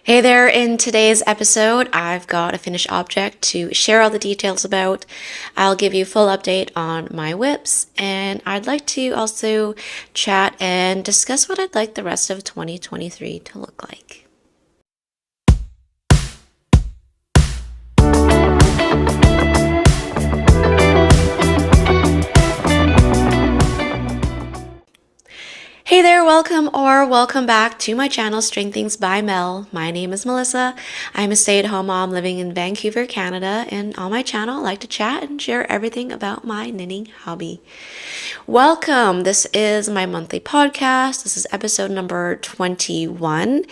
Hey there, in today's episode, I've got a finished object to share all the details about. I'll give you a full update on my whips, and I'd like to also chat and discuss what I'd like the rest of 2023 to look like. Hey there, welcome back to my channel, String Things by Mel. My name is Melissa. I'm a stay-at-home mom living in Vancouver, Canada, and on my channel I like to chat and share everything about my knitting hobby. Welcome! This is my monthly podcast. This is episode number 21.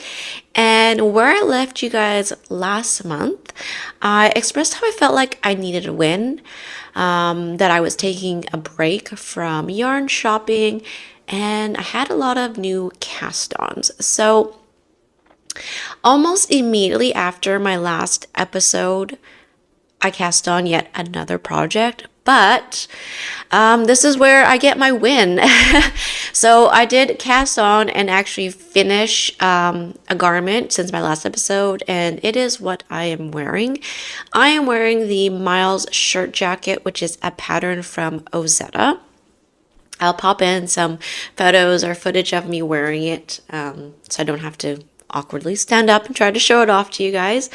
And where I left you guys last month, I expressed how I felt like I needed a win, that I was taking a break from yarn shopping, and I had a lot of new cast-ons. So almost immediately after my last episode, I cast on yet another project, but this is where I get my win. So I did cast on and actually finish a garment since my last episode, and it is what I am wearing. I am wearing the Miles shirt jacket, which is a pattern from Ozetta. I'll pop in some photos or footage of me wearing it, so I don't have to awkwardly stand up and try to show it off to you guys.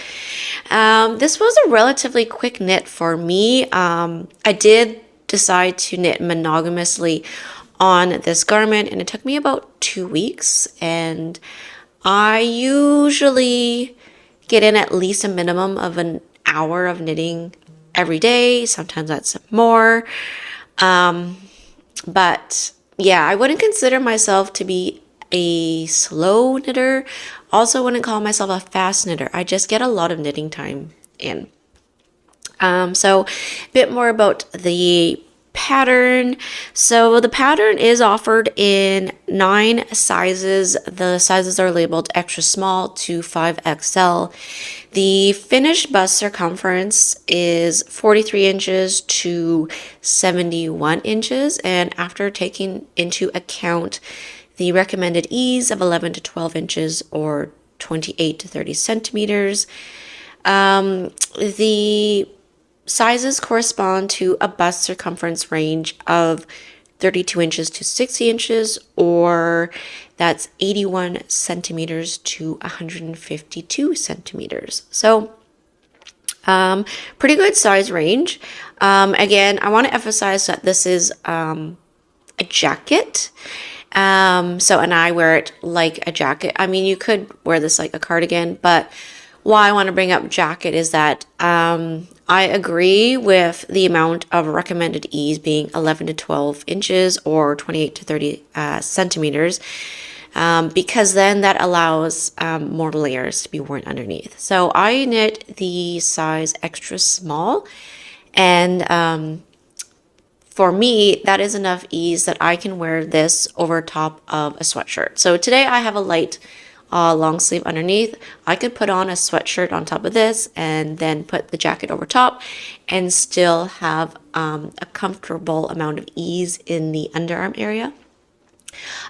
This was a relatively quick knit for me. I did decide to knit monogamously on this garment, and it took me about 2 weeks, and I usually get in at least a minimum of an hour of knitting every day. Sometimes that's more. But yeah, I wouldn't consider myself to be a slow knitter. Also wouldn't call myself a fast knitter. I just get a lot of knitting time in. So a bit more about the pattern. So the pattern is offered in 9 sizes. The sizes are labeled extra small to 5XL. The finished bust circumference is 43 inches to 71 inches, and after taking into account the recommended ease of 11 to 12 inches or 28 to 30 centimeters, the sizes correspond to a bust circumference range of 32 inches to 60 inches, or that's 81 centimeters to 152 centimeters. So pretty good size range. Again, I want to emphasize that this is a jacket. And I wear it like a jacket. I mean, you could wear this like a cardigan, but why I want to bring up jacket is that I agree with the amount of recommended ease being 11 to 12 inches or 28 to 30 centimeters, because then that allows more layers to be worn underneath. So I knit the size extra small, and for me, that is enough ease that I can wear this over top of a sweatshirt. So today I have a light long sleeve underneath. I could put on a sweatshirt on top of this and then put the jacket over top and still have a comfortable amount of ease in the underarm area.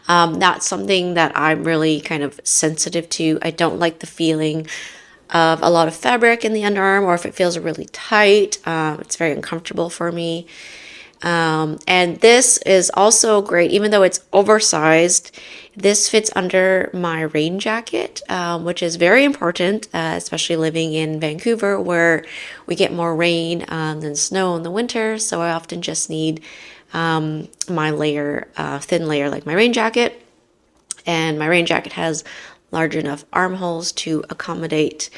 That's something that I'm really kind of sensitive to. I don't like the feeling of a lot of fabric in the underarm, or if it feels really tight, it's very uncomfortable for me. And this is also great, even though it's oversized. This fits under my rain jacket, which is very important, especially living in Vancouver, where we get more rain than snow in the winter. So I often just need my layer, thin layer like my rain jacket. And my rain jacket has large enough armholes to accommodate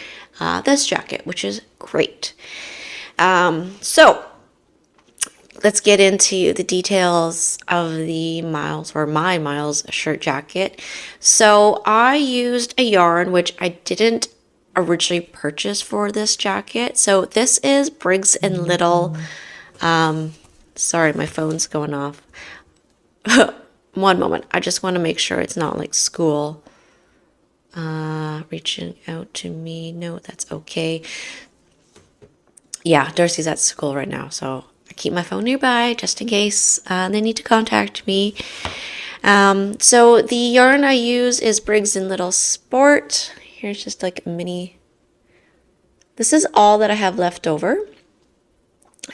this jacket, which is great. So let's get into the details of the Miles, or my Miles shirt jacket. So I used a yarn which I didn't originally purchase for this jacket. So this is Briggs Little. Sorry, my phone's going off. One moment. I just want to make sure it's not like school reaching out to me. No, that's okay. Yeah, Darcy's at school right now, so I keep my phone nearby just in case they need to contact me. So the yarn I use is Briggs Little Sport. Here's just like a mini. This is all that I have left over.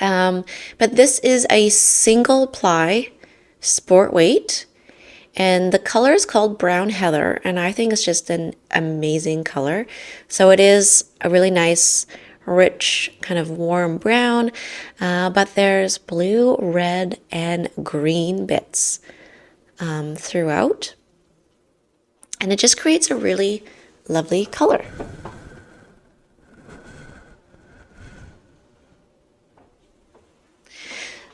But this is a single ply sport weight, and the color is called Brown Heather, and I think it's just an amazing color. So it is a really nice, rich, kind of warm brown, but there's blue, red, and green bits throughout, and it just creates a really lovely color.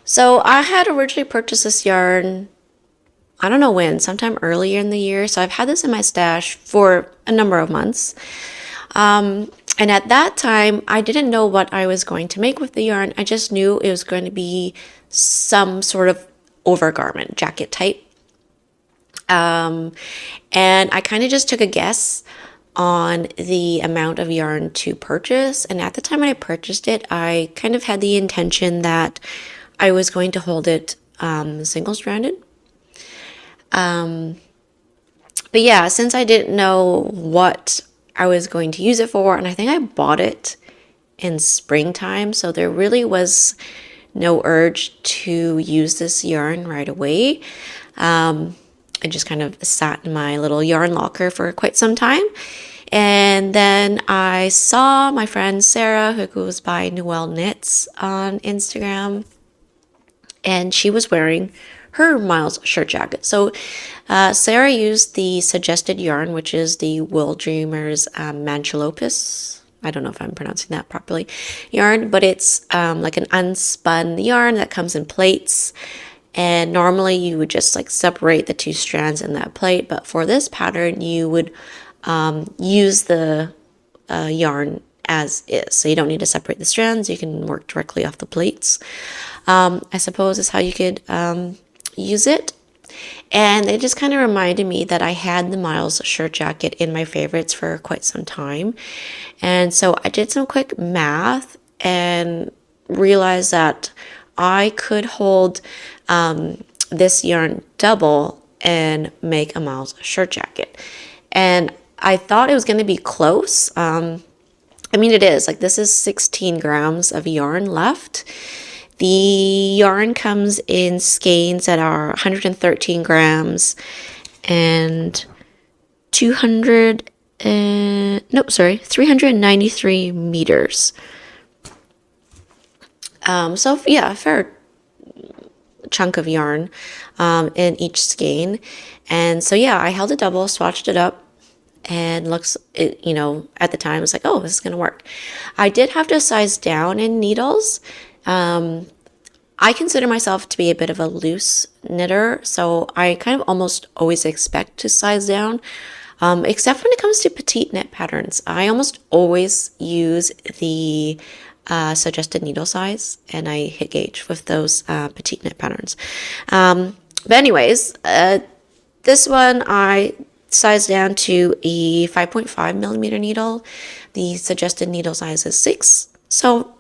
So I had originally purchased this yarn, I don't know when, sometime earlier in the year. So I've had this in my stash for a number of months. And at that time, I didn't know what I was going to make with the yarn. I just knew it was going to be some sort of overgarment, jacket type. And I kind of just took a guess on the amount of yarn to purchase. And at the time when I purchased it, I kind of had the intention that I was going to hold it single-stranded. But yeah, since I didn't know what I was going to use it for, and I think I bought it in springtime, so there really was no urge to use this yarn right away. It just kind of sat in my little yarn locker for quite some time. And then I saw my friend Sarah, who goes by Noelle Knits on Instagram, and she was wearing her Miles shirt jacket. So Sarah used the suggested yarn, which is the Wool Dreamers Manchilopus. I don't know if I'm pronouncing that properly, yarn, but it's like an unspun yarn that comes in plates. And normally you would just like separate the two strands in that plate. But for this pattern, you would use the yarn as is. So you don't need to separate the strands. You can work directly off the plates. I suppose is how you could use it. And it just kind of reminded me that I had the Miles shirt jacket in my favorites for quite some time. And so I did some quick math and realized that I could hold this yarn double and make a Miles shirt jacket. And I thought it was going to be close. I mean, it is. Like, this is 16 grams of yarn left. The yarn comes in skeins that are 113 grams and 393 meters. So yeah, a fair chunk of yarn in each skein. And so yeah, I held it double, swatched it up, and you know, at the time, I was like, oh, this is going to work. I did have to size down in needles. I consider myself to be a bit of a loose knitter, so I kind of almost always expect to size down, except when it comes to PetiteKnit patterns. I almost always use the suggested needle size, and I hit gauge with those PetiteKnit patterns. But anyways, this one I sized down to a 5.5 millimeter needle. The suggested needle size is 6, so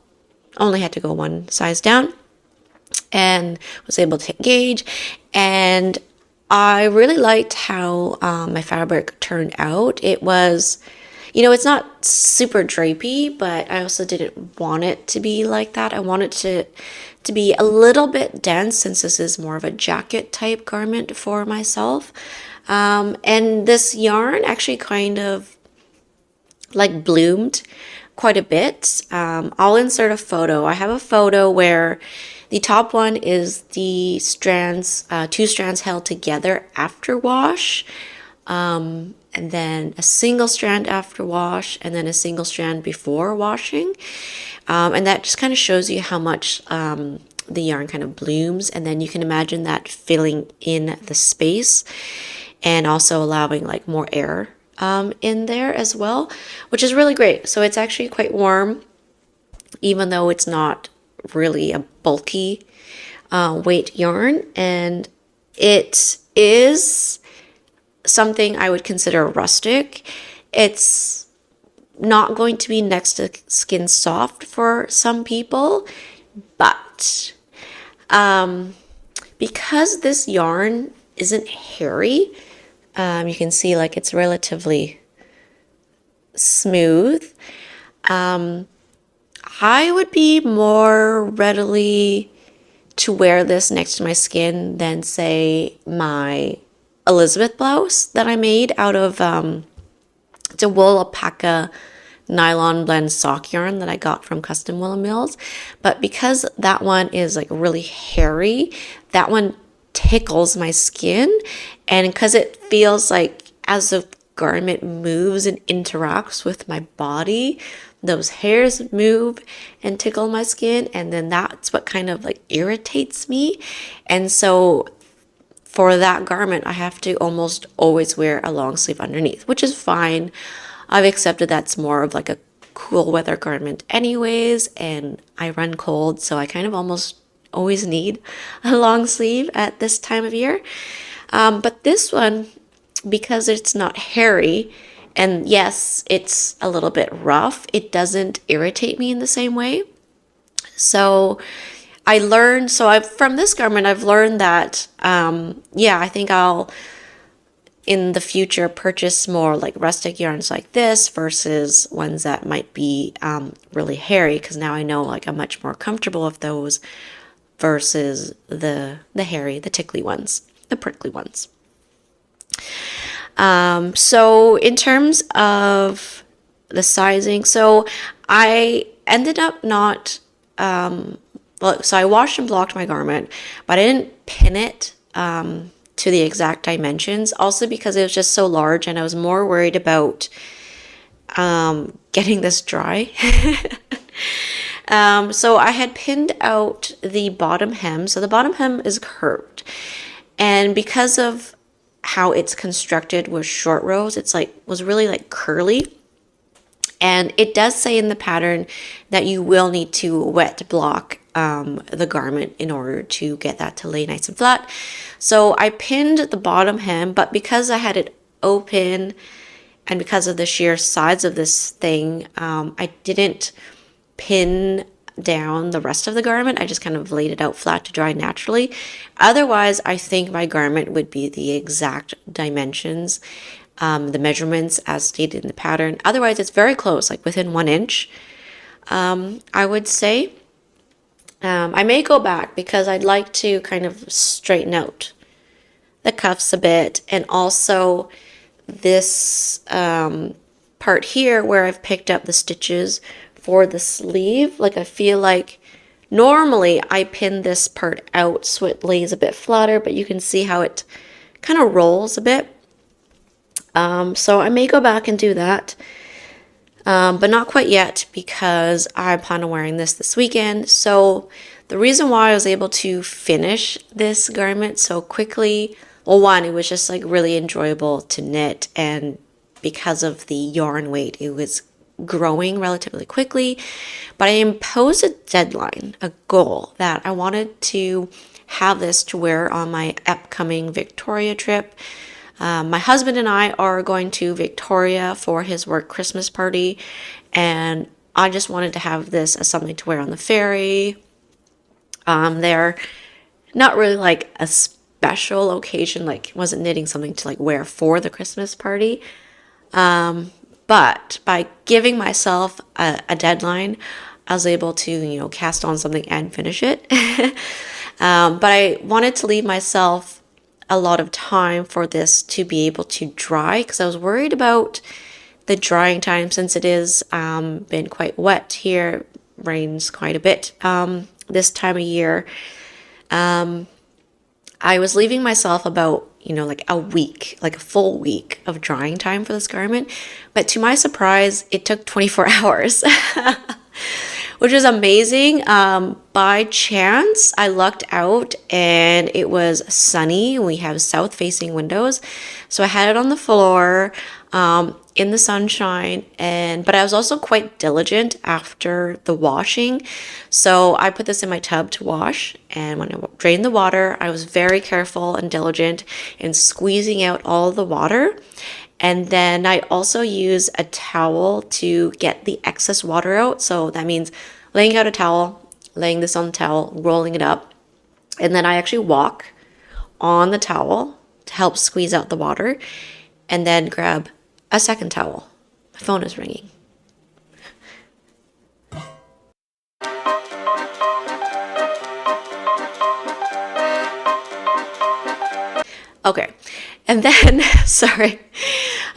only had to go one size down, and was able to hit gauge. And I really liked how my fabric turned out. It was, you know, it's not super drapey, but I also didn't want it to be like that. I wanted to be a little bit dense, since this is more of a jacket type garment for myself. And this yarn actually kind of like bloomed quite a bit. I'll insert a photo. I have a photo where the top one is the strands, 2 strands held together after wash, and then a single strand after wash, and then a single strand before washing. And that just kind of shows you how much the yarn kind of blooms, and then you can imagine that filling in the space and also allowing like more air in there as well, which is really great. So it's actually quite warm, even though it's not really a bulky weight yarn, and it is something I would consider rustic. It's not going to be next to skin soft for some people, but because this yarn isn't hairy, you can see like it's relatively smooth. I would be more readily to wear this next to my skin than, say, my Elizabeth blouse that I made out of it's a wool alpaca nylon blend sock yarn that I got from Custom Willow Mills. But because that one is like really hairy, that one tickles my skin. And because it feels like as the garment moves and interacts with my body, those hairs move and tickle my skin, and then that's what kind of like irritates me. And so for that garment, I have to almost always wear a long sleeve underneath, which is fine. I've accepted that's more of like a cool weather garment anyways, and I run cold, so I kind of almost always need a long sleeve at this time of year. But this one, because it's not hairy, and yes, it's a little bit rough, it doesn't irritate me in the same way. So from this garment, I've learned that, I think I'll, in the future, purchase more like rustic yarns like this versus ones that might be really hairy, because now I know like I'm much more comfortable with those versus the hairy, the tickly ones, the prickly ones. So in terms of the sizing, so I ended up not, so I washed and blocked my garment, but I didn't pin it to the exact dimensions, also because it was just so large and I was more worried about getting this dry. So I had pinned out the bottom hem. So the bottom hem is curved, and because of how it's constructed with short rows, was really like curly. And it does say in the pattern that you will need to wet block the garment in order to get that to lay nice and flat. So I pinned the bottom hem, but because I had it open and because of the sheer size of this thing, I didn't pin down the rest of the garment. I just kind of laid it out flat to dry naturally. Otherwise, I think my garment would be the exact dimensions, the measurements as stated in the pattern. Otherwise, it's very close, like within 1 inch, I would say. I may go back because I'd like to kind of straighten out the cuffs a bit, and also this part here where I've picked up the stitches for the sleeve. Like I feel like normally I pin this part out so it lays a bit flatter, but you can see how it kind of rolls a bit. So I may go back and do that, but not quite yet because I plan on wearing this weekend. So the reason why I was able to finish this garment so quickly, well, one, it was just like really enjoyable to knit, and because of the yarn weight, it was growing relatively quickly. But I imposed a deadline, a goal, that I wanted to have this to wear on my upcoming Victoria trip. My husband and I are going to Victoria for his work Christmas party, and I just wanted to have this as something to wear on the ferry. They're not really like a special occasion, like wasn't knitting something to like wear for the Christmas party. But by giving myself a deadline, I was able to, cast on something and finish it. But I wanted to leave myself a lot of time for this to be able to dry, because I was worried about the drying time since it is been quite wet here, rains quite a bit this time of year. I was leaving myself about, like a week, like a full week of drying time for this garment. But to my surprise, it took 24 hours, which is amazing. By chance, I lucked out and it was sunny. We have south-facing windows. So I had it on the floor in the sunshine, but I was also quite diligent after the washing. So I put this in my tub to wash, and when I drained the water, I was very careful and diligent in squeezing out all the water. And then I also use a towel to get the excess water out. So that means laying out a towel, laying this on the towel, rolling it up, and then I actually walk on the towel to help squeeze out the water, and then grab a second towel My phone is ringing. Okay, and then, sorry,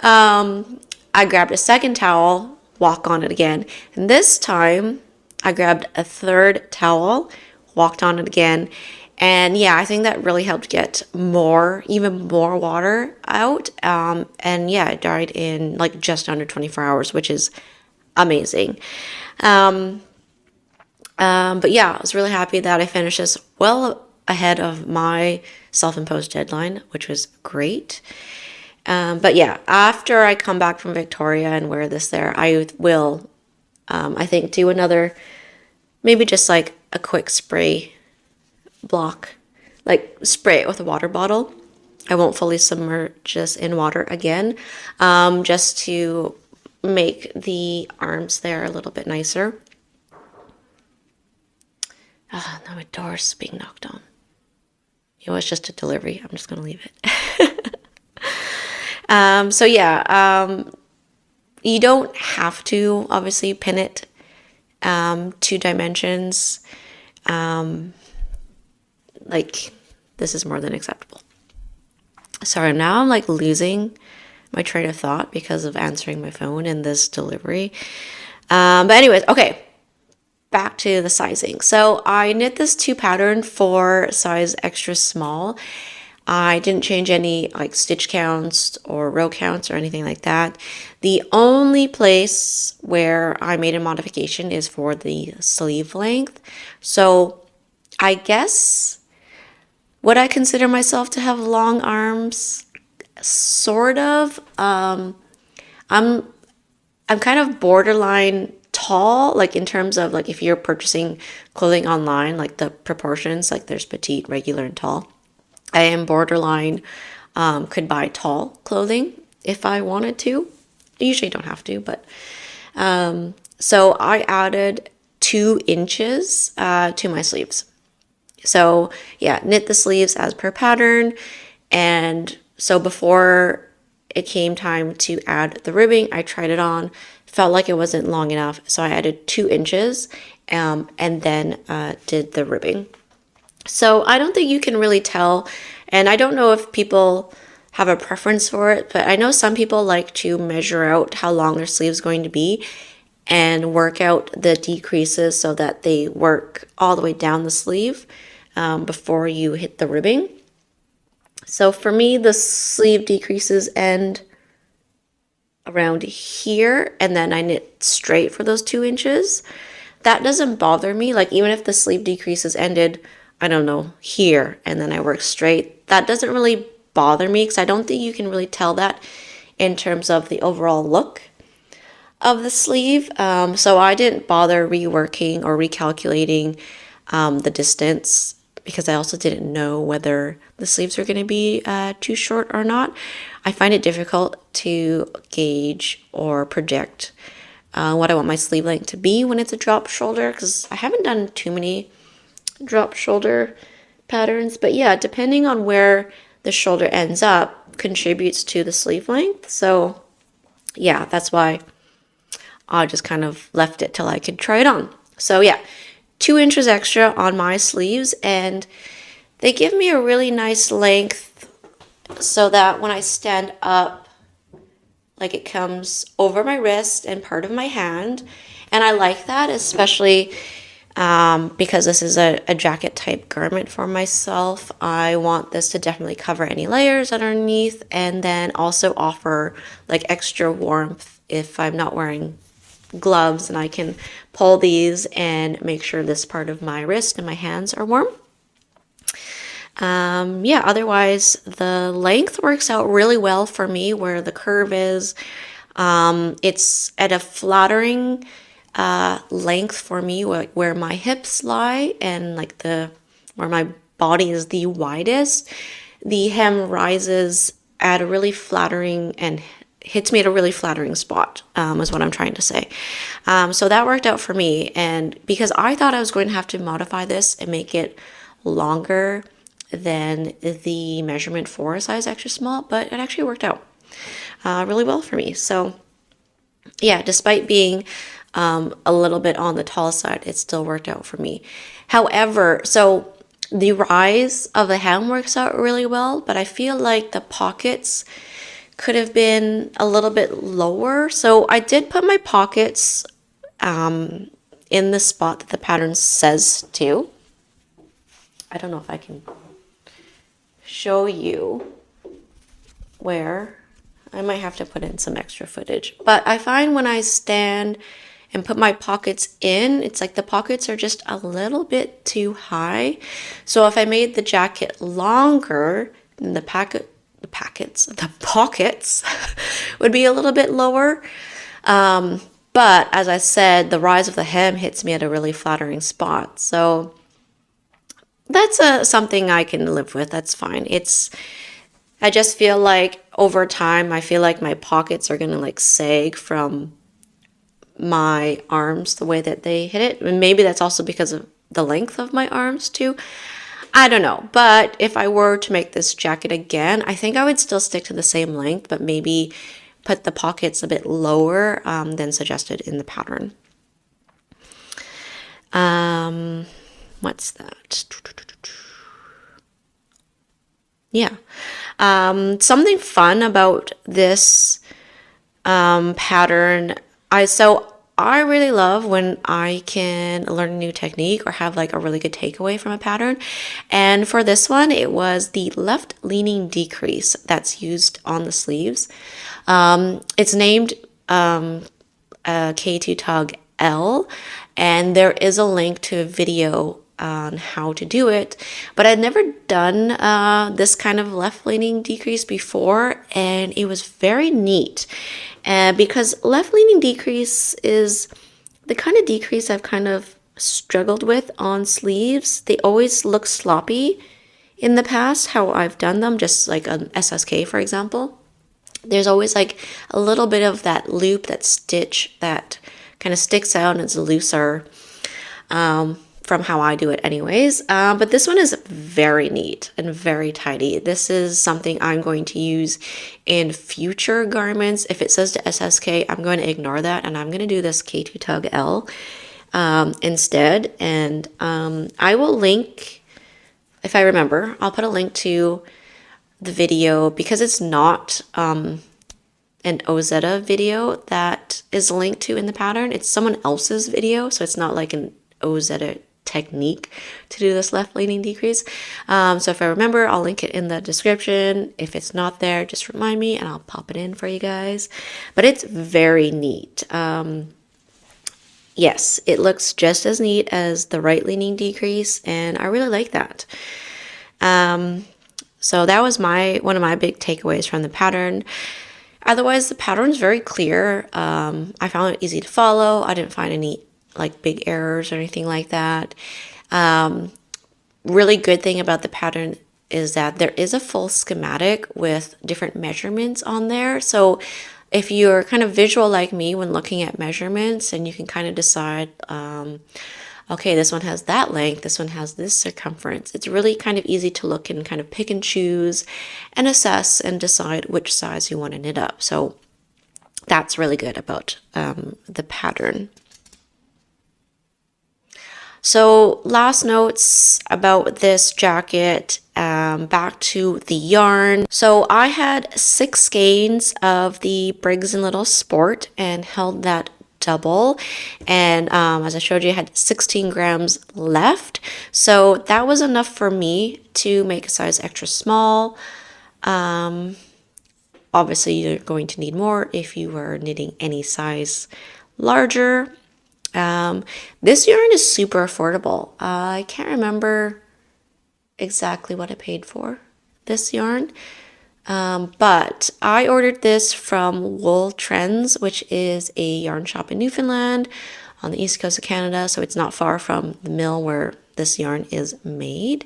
I grabbed a second towel, walk on it again, and this time I grabbed a third towel, walked on it again, and yeah, I think that really helped get even more water out, and yeah, it dried in like just under 24 hours, which is amazing. But yeah, I was really happy that I finished this well ahead of my self-imposed deadline, which was great. But yeah, after I come back from Victoria and wear this there, I will, I think, do another, maybe just like a quick spray block, like spray it with a water bottle. I won't fully submerge this in water again, just to make the arms there a little bit nicer. Ah, now my door's being knocked on. It was just a delivery. I'm just gonna leave it. So yeah, you don't have to obviously pin it 2 dimensions. Like this is more than acceptable. Sorry, now I'm like losing my train of thought because of answering my phone in this delivery. But anyways, okay. Back to the sizing. So I knit this 2 pattern for size extra small. I didn't change any like stitch counts or row counts or anything like that. The only place where I made a modification is for the sleeve length. So I guess, would I consider myself to have long arms? Sort of. I'm kind of borderline tall, like in terms of like if you're purchasing clothing online, like the proportions, like there's petite, regular, and tall. I am borderline, could buy tall clothing if I wanted to. I usually don't have to, but so I added 2 inches to my sleeves. So yeah, knit the sleeves as per pattern, and so before it came time to add the ribbing, I tried it on. Felt like it wasn't long enough, so I added 2 inches and then did the ribbing. So I don't think you can really tell, and I don't know if people have a preference for it, but I know some people like to measure out how long their sleeve is going to be and work out the decreases so that they work all the way down the sleeve before you hit the ribbing. So for me, the sleeve decreases end around here, and then I knit straight for those 2 inches. That doesn't bother me. Like even if the sleeve decreases ended, I don't know, here, and then I work straight, that doesn't really bother me because I don't think you can really tell that in terms of the overall look of the sleeve. So I didn't bother reworking or recalculating the distance because I also didn't know whether the sleeves were going to be too short or not. I find it difficult to gauge or project what I want my sleeve length to be when it's a drop shoulder, because I haven't done too many drop shoulder patterns. But yeah, depending on where the shoulder ends up contributes to the sleeve length. So yeah, that's why I just kind of left it till I could try it on. So yeah, 2 inches extra on my sleeves, and they give me a really nice length so that when I stand up, like it comes over my wrist and part of my hand. And I like that, especially because this is a jacket type garment for myself. I want this to definitely cover any layers underneath and then also offer like extra warmth if I'm not wearing gloves, and I can pull these and make sure this part of my wrist and my hands are warm. Yeah, otherwise the length works out really well for me where the curve is. It's at a flattering length for me where my hips lie and like where my body is the widest. The hem rises at a really flattering and hits me at a really flattering spot, is what I'm trying to say. So that worked out for me, and because I thought I was going to have to modify this and make it longer than the measurement for a size extra small, but it actually worked out really well for me. So yeah, despite being a little bit on the tall side, it still worked out for me. However, so the rise of the hem works out really well, but I feel like the pockets could have been a little bit lower. So I did put my pockets in the spot that the pattern says to. I don't know if I can show you where. I might have to put in some extra footage. But I find when I stand and put my pockets in, it's like the pockets are just a little bit too high. So if I made the jacket longer, then the pockets would be a little bit lower. But as I said, the rise of the hem hits me at a really flattering spot. So that's something I can live with. That's fine. I just feel like over time, I feel like my pockets are going to like sag from my arms the way that they hit it. And maybe that's also because of the length of my arms too. I don't know. But if I were to make this jacket again, I think I would still stick to the same length, but maybe put the pockets a bit lower than suggested in the pattern. What's that? Yeah. Something fun about this pattern, I really love when I can learn a new technique or have like a really good takeaway from a pattern. And for this one, it was the left leaning decrease that's used on the sleeves. It's named K2 Tug L, and there is a link to a video on how to do it, but I'd never done this kind of left-leaning decrease before, and it was very neat. Because left-leaning decrease is the kind of decrease I've kind of struggled with on sleeves. They always look sloppy in the past, how I've done them, just like an SSK, for example. There's always like a little bit of that loop, that stitch that kind of sticks out and it's looser. From how I do it anyways. But this one is very neat and very tidy. This is something I'm going to use in future garments. If it says to SSK, I'm going to ignore that and I'm going to do this K2 Tug L instead. And I will link, if I remember, I'll put a link to the video because it's not an Ozetta video that is linked to in the pattern. It's someone else's video, so it's not like an Ozetta technique to do this left-leaning decrease. So if I remember, I'll link it in the description. If it's not there, just remind me and I'll pop it in for you guys. But it's very neat. Yes, it looks just as neat as the right-leaning decrease, and I really like that. So that was one of my big takeaways from the pattern. Otherwise, the pattern's very clear. I found it easy to follow. I didn't find any like big errors or anything like that. Really good thing about the pattern is that there is a full schematic with different measurements on there. So if you're kind of visual like me when looking at measurements, and you can kind of decide, okay, this one has that length, this one has this circumference. It's really kind of easy to look and kind of pick and choose and assess and decide which size you want to knit up. So that's really good about the pattern. So last notes about this jacket, back to the yarn. So I had 6 skeins of the Briggs Little Sport and held that double. And as I showed you, I had 16 grams left. So that was enough for me to make a size extra small. Obviously, you're going to need more if you are knitting any size larger. This yarn is super affordable. I can't remember exactly what I paid for this yarn. But I ordered this from Wool Trends, which is a yarn shop in Newfoundland on the east coast of Canada. So it's not far from the mill where this yarn is made.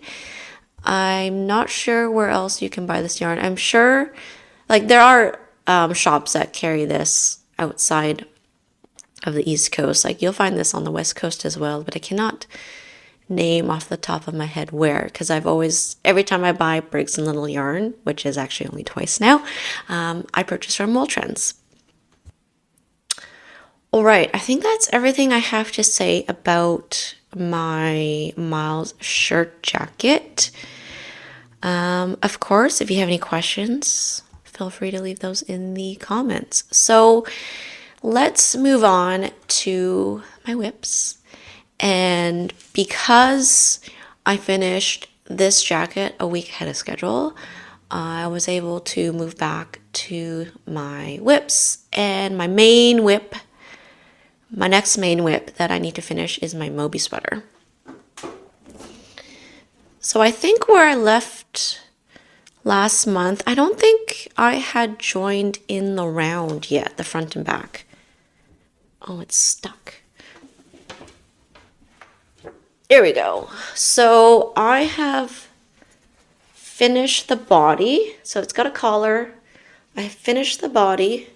I'm not sure where else you can buy this yarn. I'm sure like there are shops that carry this outside of the East Coast. Like you'll find this on the West Coast as well, but I cannot name off the top of my head where, because every time I buy Briggs and Little yarn, which is actually only twice now, I purchase from Wool Trends. All right, I think that's everything I have to say about my Miles shirt jacket. Of course, if you have any questions, feel free to leave those in the comments. So let's move on to my whips. And because I finished this jacket a week ahead of schedule, I was able to move back to my whips. And my main whip, my next main whip that I need to finish is my Moby sweater. So I think where I left last month, I don't think I had joined in the round yet, the front and back. Oh, it's stuck. Here we go. So I have finished the body. So it's got a collar. I finished the body.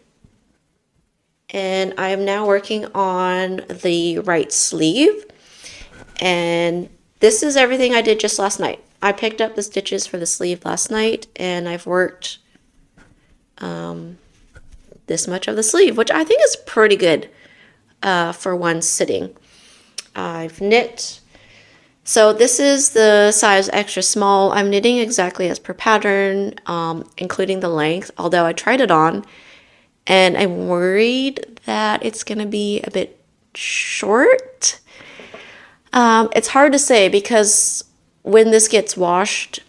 And I am now working on the right sleeve. And this is everything I did just last night. I picked up the stitches for the sleeve last night, and I've worked this much of the sleeve, which I think is pretty good for one sitting. I've knit. So this is the size extra small. I'm knitting exactly as per pattern, including the length, although I tried it on, and I'm worried that it's going to be a bit short. It's hard to say because when this gets washed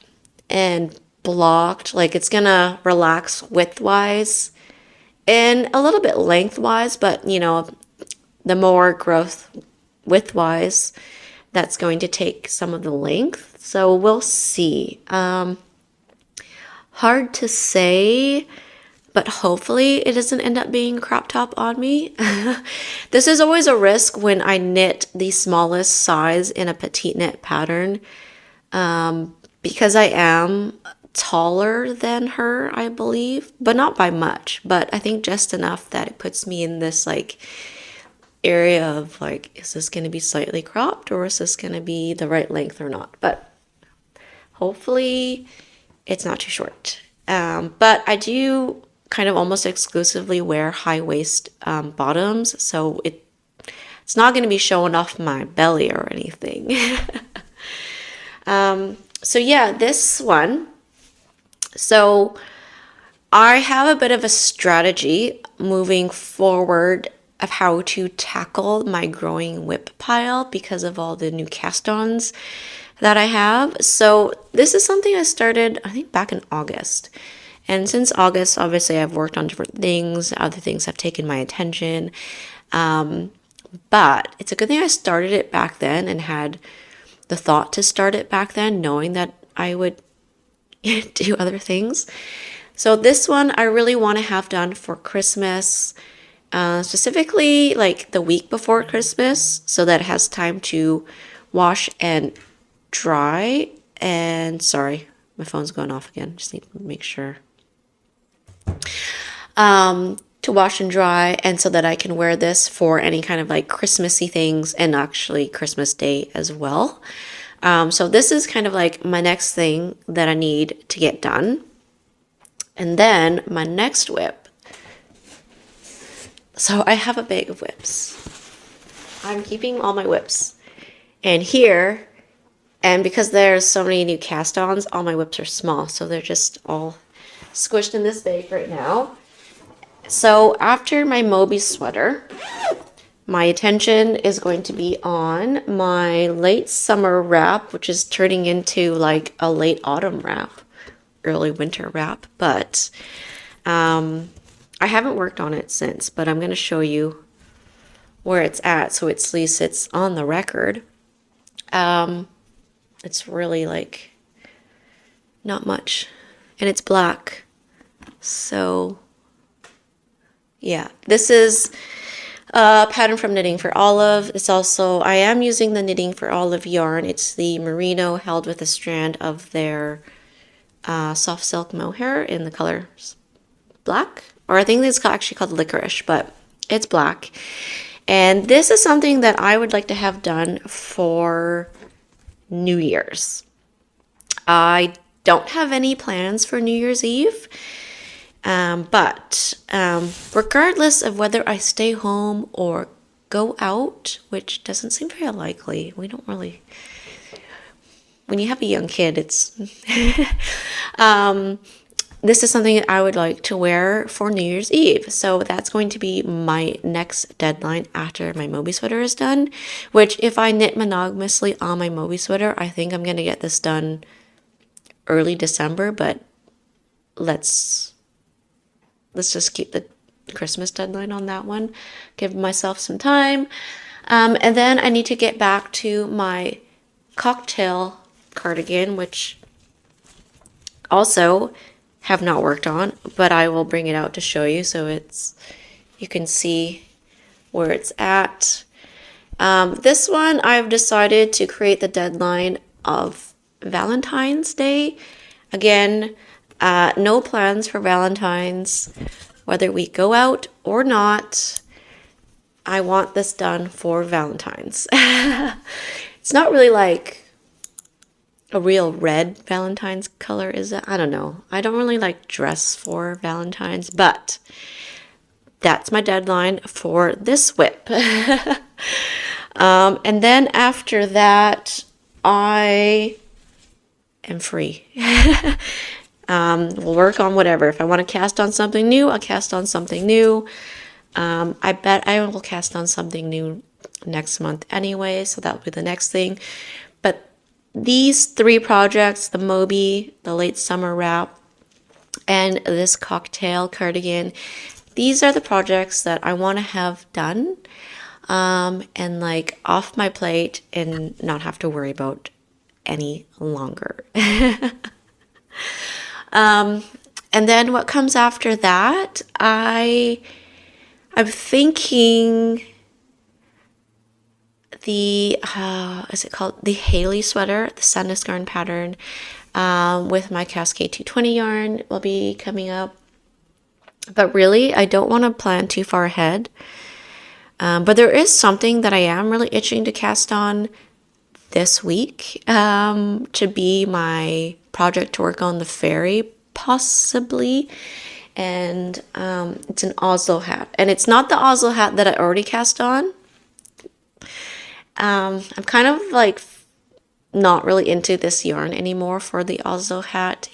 and blocked, like it's gonna relax width-wise and a little bit lengthwise, but you know, the more growth width-wise, that's going to take some of the length. So we'll see. Hard to say, but hopefully it doesn't end up being crop top on me. This is always a risk when I knit the smallest size in a PetiteKnit pattern, because I am taller than her, I believe, but not by much, but I think just enough that it puts me in this like area of like, is this going to be slightly cropped or is this going to be the right length or not? But hopefully it's not too short. But I do kind of almost exclusively wear high waist bottoms, so it's not going to be showing off my belly or anything. So yeah, this one. So I have a bit of a strategy moving forward of how to tackle my growing whip pile because of all the new cast-ons that I have. So this is something I started, I think, back in August. And since August, obviously, I've worked on different things. Other things have taken my attention. But it's a good thing I started it back then and had the thought to start it back then, knowing that I would do other things. So this one I really want to have done for Christmas, specifically like the week before Christmas, so that it has time to wash and dry. And sorry, my phone's going off again. Just need to make sure. To wash and dry, and so that I can wear this for any kind of like Christmassy things and actually Christmas Day as well. So this is kind of like my next thing that I need to get done. And then my next whip. So I have a bag of whips. I'm keeping all my whips. And here, and because there's so many new cast-ons, all my whips are small. So they're just all squished in this bag right now. So after my Moby sweater, my attention is going to be on my late summer wrap, which is turning into like a late autumn wrap, early winter wrap. But I haven't worked on it since, but I'm going to show you where it's at so at least it's on the record. It's really like not much, and it's black. So yeah, this is a pattern from Knitting for Olive. It's also, I am using the Knitting for Olive yarn. It's the merino held with a strand of their soft silk mohair in the color black, or I think it's actually called Licorice, but it's black. And this is something that I would like to have done for New Year's. I don't have any plans for New Year's Eve. But regardless of whether I stay home or go out, which doesn't seem very likely, we don't really, when you have a young kid, it's, this is something I would like to wear for New Year's Eve. So that's going to be my next deadline after my Moby sweater is done, which if I knit monogamously on my Moby sweater, I think I'm going to get this done early December, but let's just keep the Christmas deadline on that one. Give myself some time. And then I need to get back to my cocktail cardigan, which also have not worked on, but I will bring it out to show you so you can see where it's at. This one I've decided to create the deadline of Valentine's Day. Again, no plans for Valentine's, whether we go out or not. I want this done for Valentine's. It's not really like a real red Valentine's color, is it? I don't know. I don't really like dress for Valentine's, but that's my deadline for this WIP. And then after that, I am free. We'll work on whatever. If I want to cast on something new, I'll cast on something new. I bet I will cast on something new next month anyway, so that'll be the next thing. But these three projects, the Moby, the late summer wrap, and this cocktail cardigan, these are the projects that I want to have done and like off my plate and not have to worry about any longer. And then what comes after that, I'm thinking the, is it called? The Haley sweater, the Sandnes Garn pattern, with my Cascade 220 yarn will be coming up. But really, I don't want to plan too far ahead. But there is something that I am really itching to cast on this week, to be my project to work on the fairy, possibly. And it's an Oslo hat. And it's not the Oslo hat that I already cast on. I'm kind of like not really into this yarn anymore for the Oslo hat.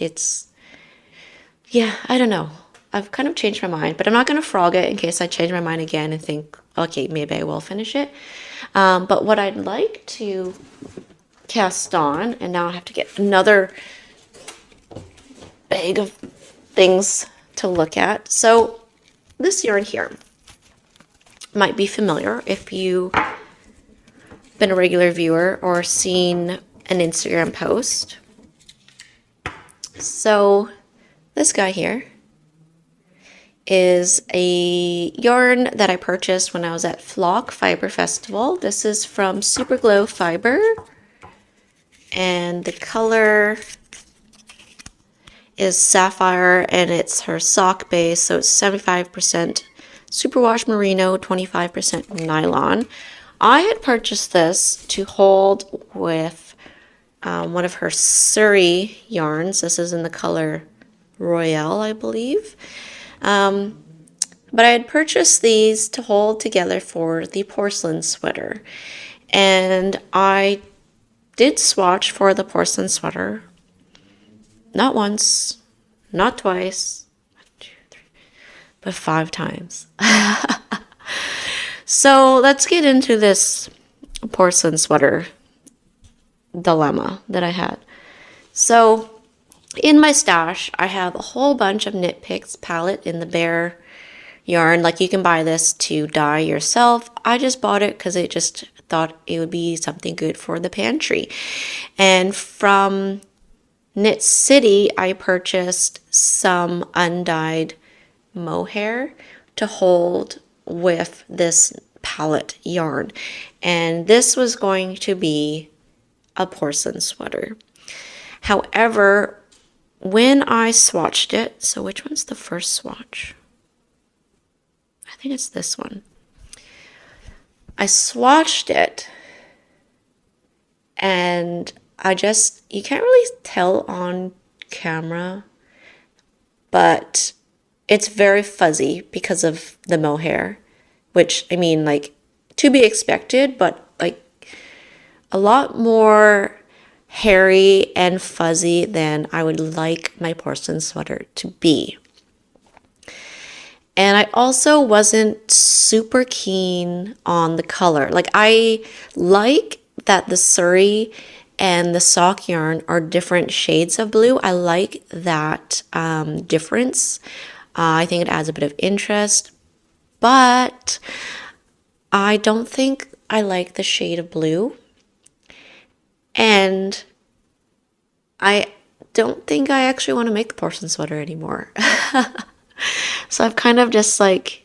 Yeah, I don't know. I've kind of changed my mind, but I'm not going to frog it in case I change my mind again and think, okay, maybe I will finish it. But what I'd like to cast on, and now I have to get another bag of things to look at. So this yarn here might be familiar if you've been a regular viewer or seen an Instagram post. So this guy here is a yarn that I purchased when I was at Flock Fiber Festival. This is from Super Glow Fiber, and the color is Sapphire, and it's her sock base, so it's 75% superwash merino, 25% nylon. I had purchased this to hold with one of her Surrey yarns. This is in the color Royale, I believe. But I had purchased these to hold together for the porcelain sweater. And I did swatch for the porcelain sweater. Not once, not twice, 1, 2, 3, but 5 times. So let's get into this porcelain sweater dilemma that I had. So in my stash, I have a whole bunch of Knit Picks palette in the bare yarn. Like, you can buy this to dye yourself. I just bought it because I just thought it would be something good for the pantry. And from Knit City, I purchased some undyed mohair to hold with this palette yarn. And this was going to be a porcelain sweater. However, when I swatched it, so which one's the first swatch? I think it's this one. I swatched it, and you can't really tell on camera, but it's very fuzzy because of the mohair, which, I mean, like, to be expected, but like a lot more hairy and fuzzy than I would like my porcelain sweater to be. And I also wasn't super keen on the color. Like, I like that the suri and the sock yarn are different shades of blue. I like that difference. I think it adds a bit of interest, but I don't think I like the shade of blue. And I don't think I actually want to make the porcelain sweater anymore. So I've kind of just like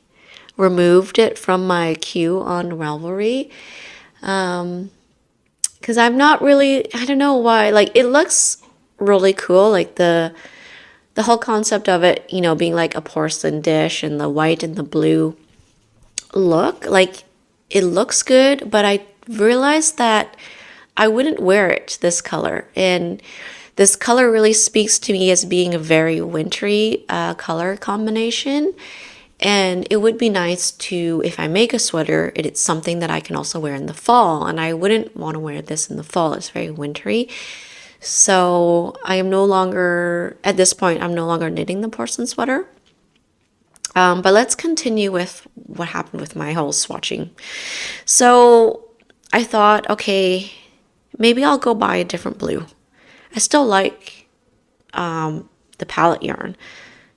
removed it from my queue on Ravelry. Because I'm not really, I don't know why, like, it looks really cool, like the whole concept of it, you know, being like a porcelain dish and the white and the blue look, like, it looks good, but I realized that I wouldn't wear it this color. And this color really speaks to me as being a very wintry color combination. And it would be nice to, if I make a sweater, it's something that I can also wear in the fall. And I wouldn't want to wear this in the fall. It's very wintry. So I am no longer, at this point, I'm no longer knitting the porcelain sweater. But let's continue with what happened with my whole swatching. So I thought, okay, maybe I'll go buy a different blue. I still like the palette yarn,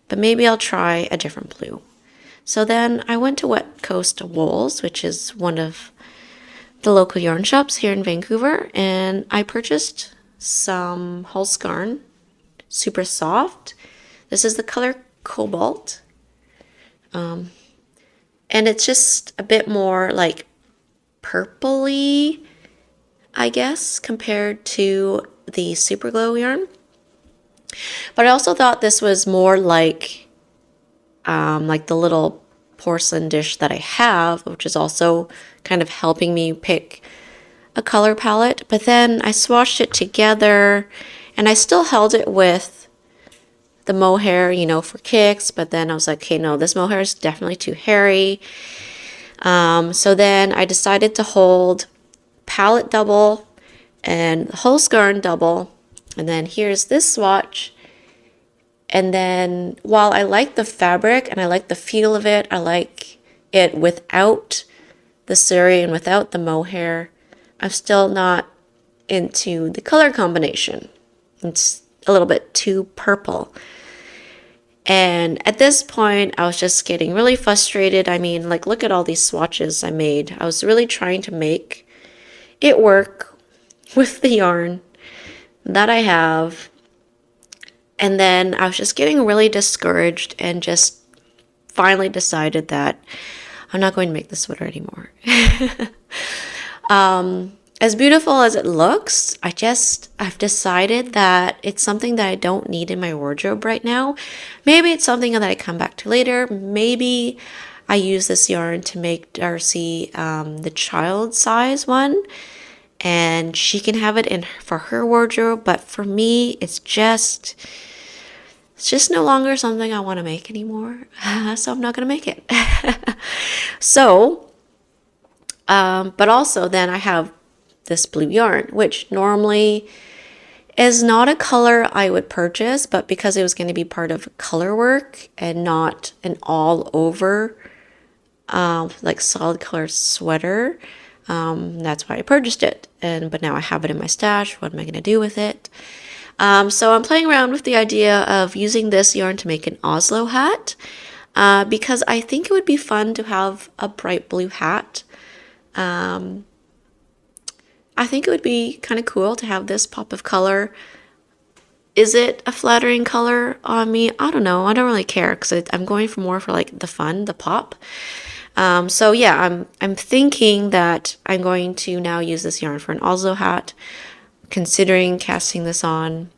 but maybe I'll try a different blue. So then I went to West Coast Wools, which is one of the local yarn shops here in Vancouver, and I purchased some Hulse Garn, super soft. This is the color Cobalt. And it's just a bit more like purpley, I guess, compared to the Super Glow yarn. But I also thought this was more like the little porcelain dish that I have, which is also kind of helping me pick a color palette. But then I swatched it together and I still held it with the mohair, you know, for kicks. But then I was like, okay, no, this mohair is definitely too hairy. So then I decided to hold palette double and Hulse Garn double. And then here's this swatch. And then while I like the fabric and I like the feel of it, I like it without the suri and without the mohair, I'm still not into the color combination. It's a little bit too purple. And at this point, I was just getting really frustrated. I mean, like, look at all these swatches I made. I was really trying to make it work with the yarn that I have. And then I was just getting really discouraged and just finally decided that I'm not going to make the sweater anymore. As beautiful as it looks, I've decided that it's something that I don't need in my wardrobe right now. Maybe it's something that I come back to later. Maybe I use this yarn to make Darcy the child size one, and she can have it in for her wardrobe. But for me, it's just no longer something I want to make anymore. So I'm not going to make it. So, but also then I have this blue yarn, which normally is not a color I would purchase, but because it was going to be part of color work and not an all over like solid color sweater, that's why I purchased it. But now I have it in my stash. What am I going to do with it? So I'm playing around with the idea of using this yarn to make an Oslo hat, because I think it would be fun to have a bright blue hat. I think it would be kind of cool to have this pop of color. Is it a flattering color on me? I don't know. I don't really care because I'm going for more for like the fun, the pop. So yeah, I'm thinking that I'm going to now use this yarn for an Oslo hat, considering casting this on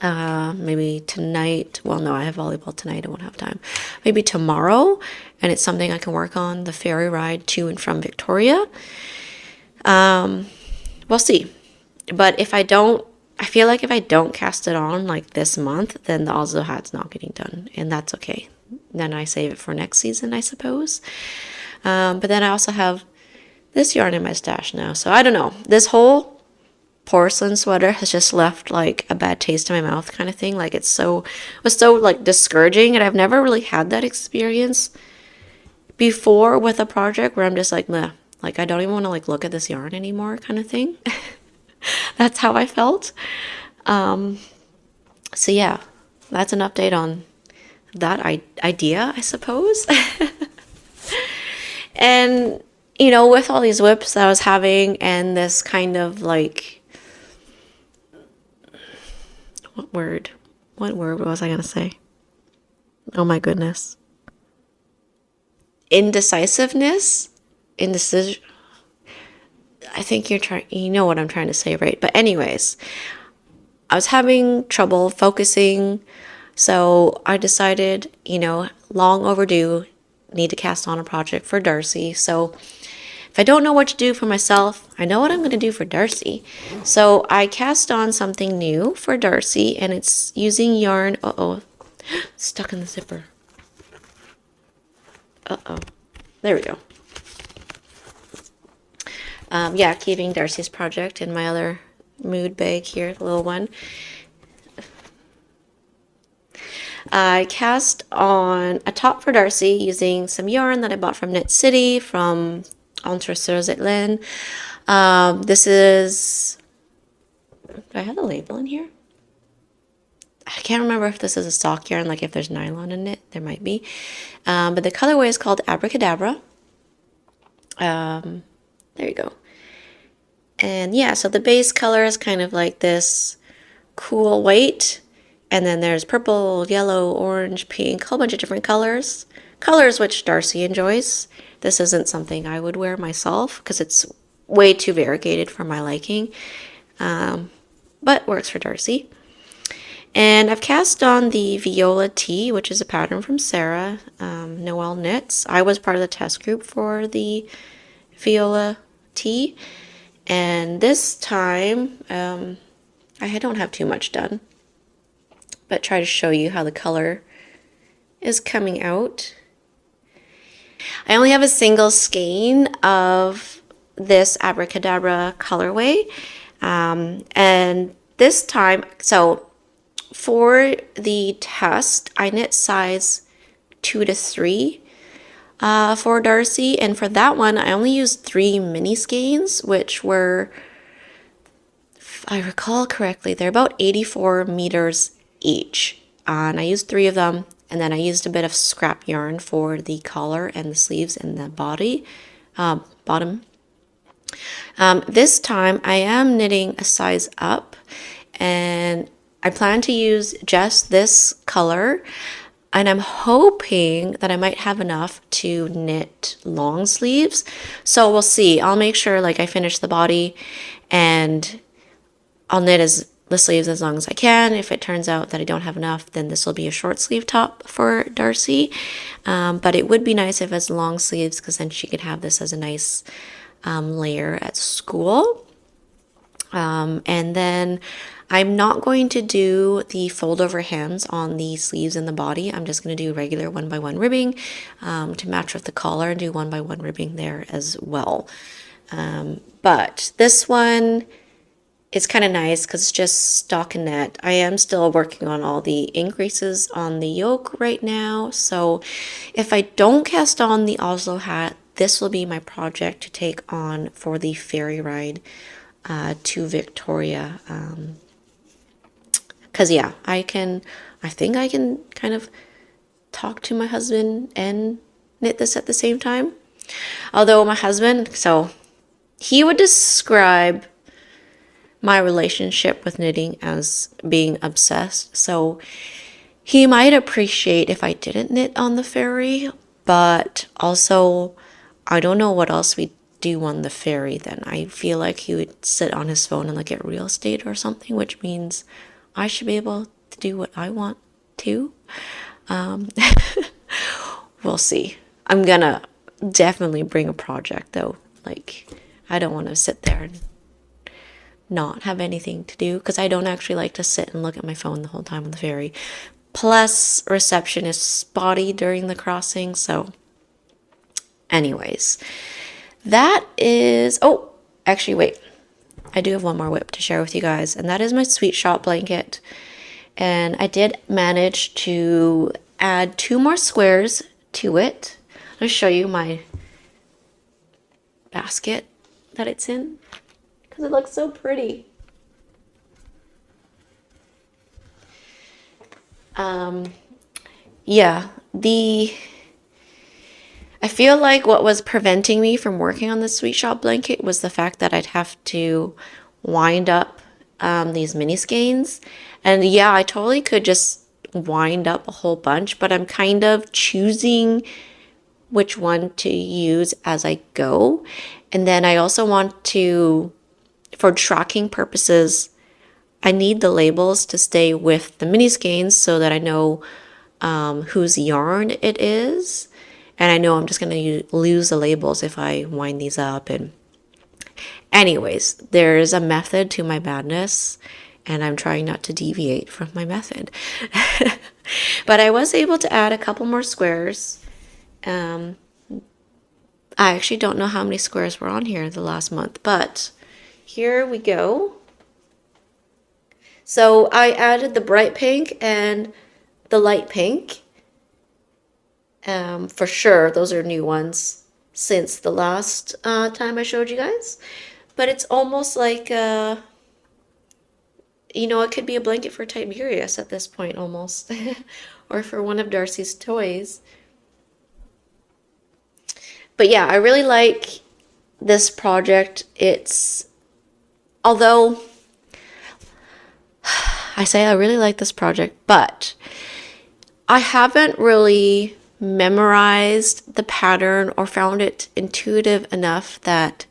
maybe tonight. Well, no, I have volleyball tonight. I won't have time. Maybe tomorrow, and it's something I can work on the ferry ride to and from Victoria. We'll see. But if I don't I feel like if I don't cast it on like this month, then the Oslo hat's not getting done, and that's okay. Then I save it for next season, I suppose. But then I also have this yarn in my stash now, so I don't know. This whole porcelain sweater has just left like a bad taste in my mouth kind of thing. Like was so like discouraging, and I've never really had that experience before with a project where I'm just like, meh, like I don't even want to like look at this yarn anymore kind of thing. That's how I felt. So yeah, that's an update on that idea, I suppose. And, you know, with all these whips that I was having and this kind of like, what word was I going to say? Oh my goodness. Indecisiveness? Indecision. I think you know what I'm trying to say, right? But anyways, I was having trouble focusing, so I decided, you know, long overdue, need to cast on a project for Darcy. So if I don't know what to do for myself, I know what I'm going to do for Darcy. So I cast on something new for Darcy, and it's using yarn. Stuck in the zipper. There we go. Yeah, keeping Darcy's project in my other mood bag here, the little one. I cast on a top for Darcy using some yarn that I bought from Knit City from Entre Soeurs at Laine. This is... Do I have the label in here? I can't remember if this is a sock yarn, like if there's nylon in it. There might be. But the colorway is called Abracadabra. There you go. And yeah, so the base color is kind of like this cool white. And then there's purple, yellow, orange, pink, a whole bunch of different colors. Colors which Darcy enjoys. This isn't something I would wear myself because it's way too variegated for my liking. But works for Darcy. And I've cast on the Viola tee, which is a pattern from Sarah, Noelle Knits. I was part of the test group for the Viola tee. And this time, I don't have too much done, but try to show you how the color is coming out. I only have a single skein of this Abracadabra colorway. And this time, so for the test, I knit size 2 to 3 for Darcy, and for that one I only used 3 mini skeins, which were, if I recall correctly, they're about 84 meters each, and I used 3 of them, and then I used a bit of scrap yarn for the collar and the sleeves and the bottom. This time I am knitting a size up, and I plan to use just this color, and I'm hoping that I might have enough to knit long sleeves. So we'll see. I'll make sure like I finish the body, and I'll knit the sleeves as long as I can. If it turns out that I don't have enough, then this will be a short sleeve top for Darcy. But it would be nice if it's long sleeves, because then she could have this as a nice layer at school. And then I'm not going to do the fold over hems on the sleeves and the body. I'm just going to do regular 1x1 ribbing to match with the collar, and do 1x1 ribbing there as well. But this one is kind of nice because it's just stockinette. I am still working on all the increases on the yoke right now. So if I don't cast on the Oslo hat, this will be my project to take on for the ferry ride to Victoria. Because yeah, I think I can kind of talk to my husband and knit this at the same time. Although my husband, so he would describe my relationship with knitting as being obsessed. So he might appreciate if I didn't knit on the ferry, but also I don't know what else we do on the ferry then. I feel like he would sit on his phone and look at real estate or something, which means I should be able to do what I want to. We'll see. I'm gonna definitely bring a project though. Like, I don't want to sit there and not have anything to do, because I don't actually like to sit and look at my phone the whole time on the ferry. Plus, reception is spotty during the crossing. So anyways, that is, oh, actually, wait. I do have one more whip to share with you guys, and that is my Sweet Shop blanket. And I did manage to add 2 more squares to it. I'll show you my basket that it's in, because it looks so pretty. Yeah, I feel like what was preventing me from working on this Sweet Shop blanket was the fact that I'd have to wind up these mini skeins. And yeah, I totally could just wind up a whole bunch, but I'm kind of choosing which one to use as I go. And then I also want to, for tracking purposes, I need the labels to stay with the mini skeins so that I know whose yarn it is. And I know I'm just going to lose the labels if I wind these up. And anyways, there's a method to my madness, and I'm trying not to deviate from my method. But I was able to add a couple more squares. I actually don't know how many squares were on here the last month, but here we go. So I added the bright pink and the light pink. For sure, those are new ones since the last time I showed you guys. But it's almost like, it could be a blanket for Tiberius at this point almost. Or for one of Darcy's toys. But yeah, I really like this project. Although I say I really like this project, but I haven't really memorized the pattern or found it intuitive enough that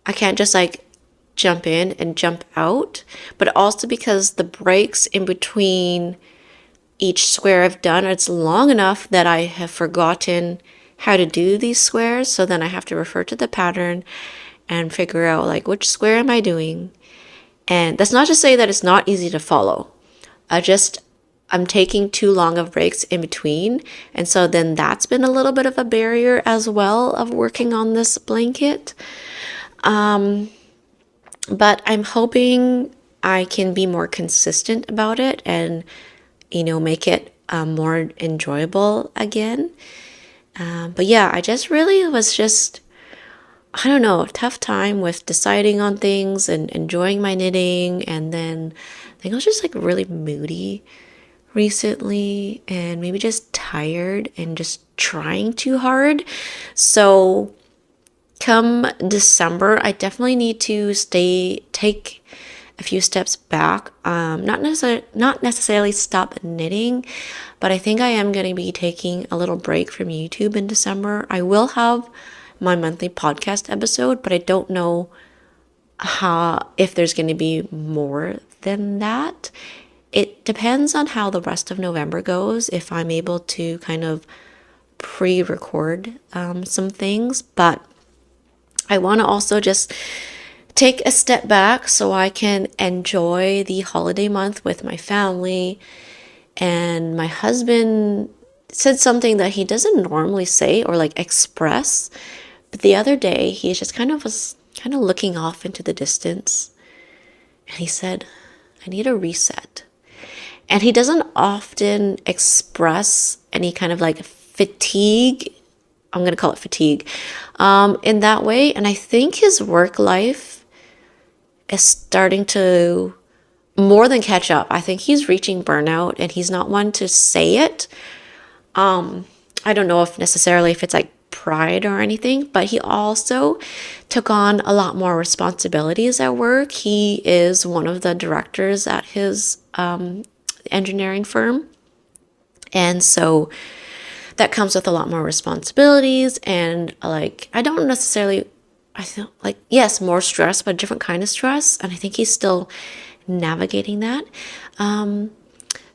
I can't just like jump in and jump out. But also because the breaks in between each square I've done, it's long enough that I have forgotten how to do these squares. So then I have to refer to the pattern and figure out like which square am I doing. And that's not to say that it's not easy to follow. I'm taking too long of breaks in between. And so then that's been a little bit of a barrier as well of working on this blanket. But I'm hoping I can be more consistent about it and, make it more enjoyable again. But yeah, I just really was I don't know, a tough time with deciding on things and enjoying my knitting. And then I think I was just like really moody recently and maybe just tired and just trying too hard. So come December, I definitely need to take a few steps back. Not necessarily stop knitting, but I think I am going to be taking a little break from YouTube in December. I will have my monthly podcast episode, but I don't know if there's going to be more than that. It depends on how the rest of November goes, if I'm able to kind of pre-record some things, but I want to also just take a step back so I can enjoy the holiday month with my family. And my husband said something that he doesn't normally say or like express, but the other day he just was looking off into the distance, and he said, I need a reset. And he doesn't often express any kind of like fatigue. I'm going to call it fatigue in that way. And I think his work life is starting to more than catch up. I think he's reaching burnout, and he's not one to say it. I don't know if it's like pride or anything, but he also took on a lot more responsibilities at work. He is one of the directors at his engineering firm. And so that comes with a lot more responsibilities, and like I feel like, yes, more stress, but a different kind of stress. And I think he's still navigating that.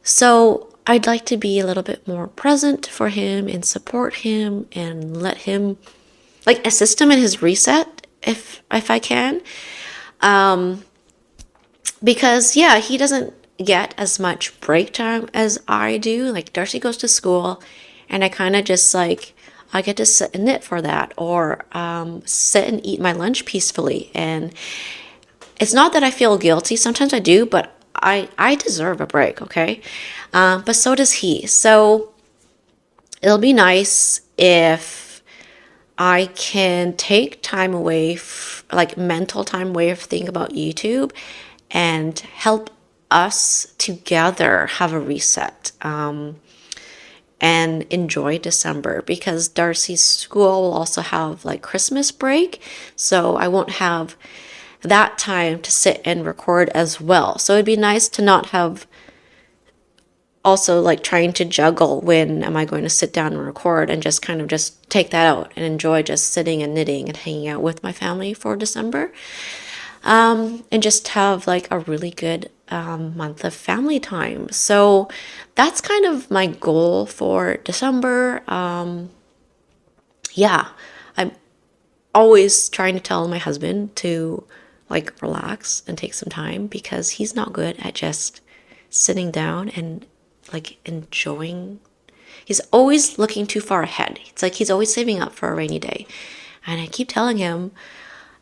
So I'd like to be a little bit more present for him and support him and let him, like, assist him in his reset if I can. because yeah, he doesn't get as much break time as I do. Like Darcy goes to school, and I kind of just like I get to sit and knit for that, or sit and eat my lunch peacefully. And it's not that I feel guilty. Sometimes I do, but I deserve a break. Okay, but so does he. So it'll be nice if I can take time away, like mental time away, of thinking about YouTube, and help us together have a reset, and enjoy December, because Darcy's school will also have like Christmas break. So I won't have that time to sit and record as well. So it'd be nice to not have also like trying to juggle when am I going to sit down and record, and just kind of just take that out and enjoy just sitting and knitting and hanging out with my family for December. And just have like a really good month of family time. So that's kind of my goal for December. Yeah, I'm always trying to tell my husband to like relax and take some time, because he's not good at just sitting down and like enjoying. He's always looking too far ahead. It's like he's always saving up for a rainy day. And I keep telling him,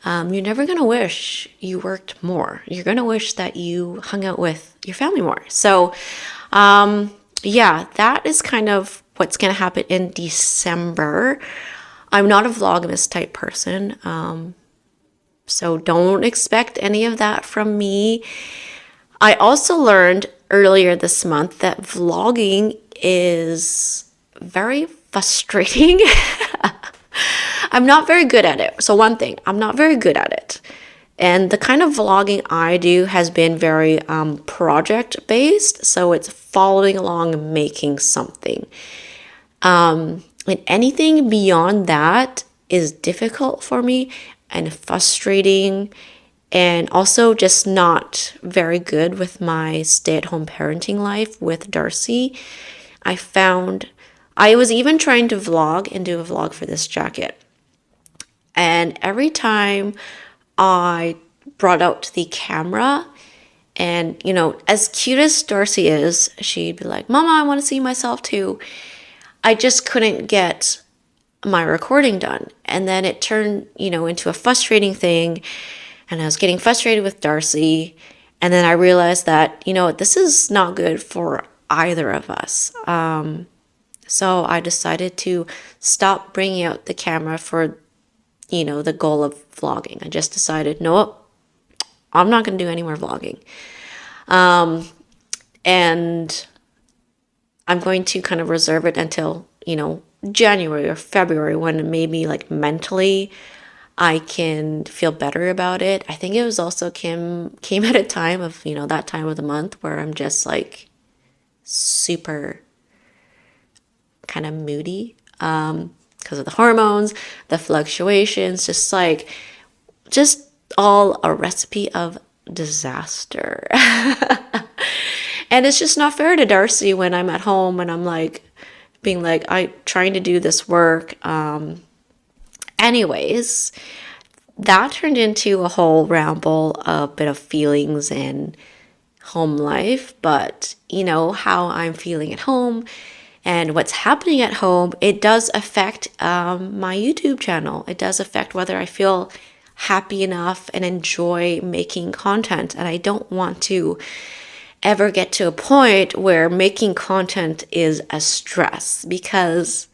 you're never going to wish you worked more. You're going to wish that you hung out with your family more. So, yeah, that is kind of what's going to happen in December. I'm not a Vlogmas type person, so don't expect any of that from me. I also learned earlier this month that vlogging is very frustrating. I'm not very good at it. So one thing, I'm not very good at it. And the kind of vlogging I do has been very project based. So it's following along, making something. And anything beyond that is difficult for me and frustrating, and also just not very good with my stay-at-home parenting life with Darcy. I found I was even trying to vlog and do a vlog for this jacket. And every time I brought out the camera, and, you know, as cute as Darcy is, she'd be like, Mama, I want to see myself too. I just couldn't get my recording done. And then it turned, you know, into a frustrating thing. And I was getting frustrated with Darcy. And then I realized that, you know, this is not good for either of us. So I decided to stop bringing out the camera for, you know, the goal of vlogging. I just decided, no, I'm not going to do any more vlogging. And I'm going to kind of reserve it until, you know, January or February, when maybe like mentally I can feel better about it. I think it was also came at a time of, you know, that time of the month where I'm just like super kind of moody, because of the hormones, the fluctuations, just all a recipe of disaster. And it's just not fair to Darcy when I'm at home and I'm like being like, I trying to do this work. Anyways, that turned into a whole ramble, a bit of feelings and home life. But you know how I'm feeling at home and what's happening at home, it does affect my YouTube channel. It does affect whether I feel happy enough and enjoy making content. And I don't want to ever get to a point where making content is a stress, because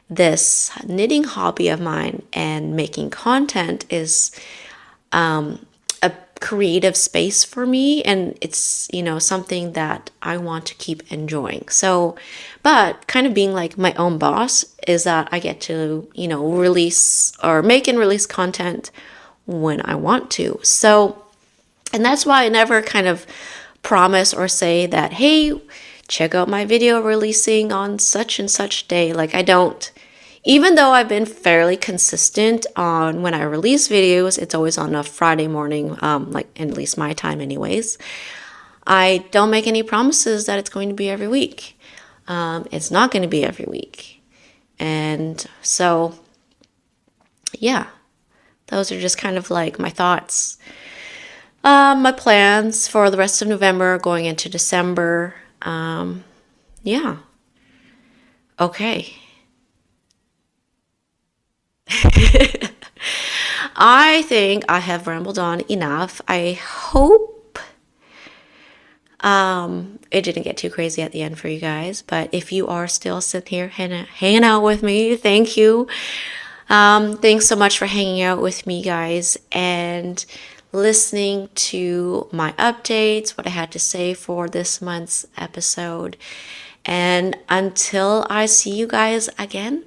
this knitting hobby of mine and making content is a creative space for me, and it's, you know, something that I want to keep enjoying. So, but kind of being like my own boss is that I get to, you know, release or make and release content when I want to. So, and that's why I never kind of promise or say that, hey, check out my video releasing on such and such day. Like, I don't. Even though I've been fairly consistent on when I release videos, it's always on a Friday morning, like at least my time anyways. I don't make any promises that it's going to be every week. It's not going to be every week. And so, yeah, those are just kind of like my thoughts My plans for the rest of November, going into December. Yeah. Okay. I think I have rambled on enough. I hope it didn't get too crazy at the end for you guys. But if you are still sitting here hanging out with me, thank you. Thanks so much for hanging out with me, guys, and listening to my updates, what I had to say for this month's episode. And until I see you guys again,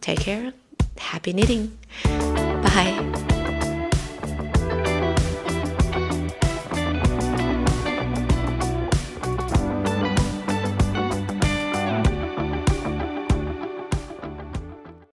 take care. Happy knitting. Bye.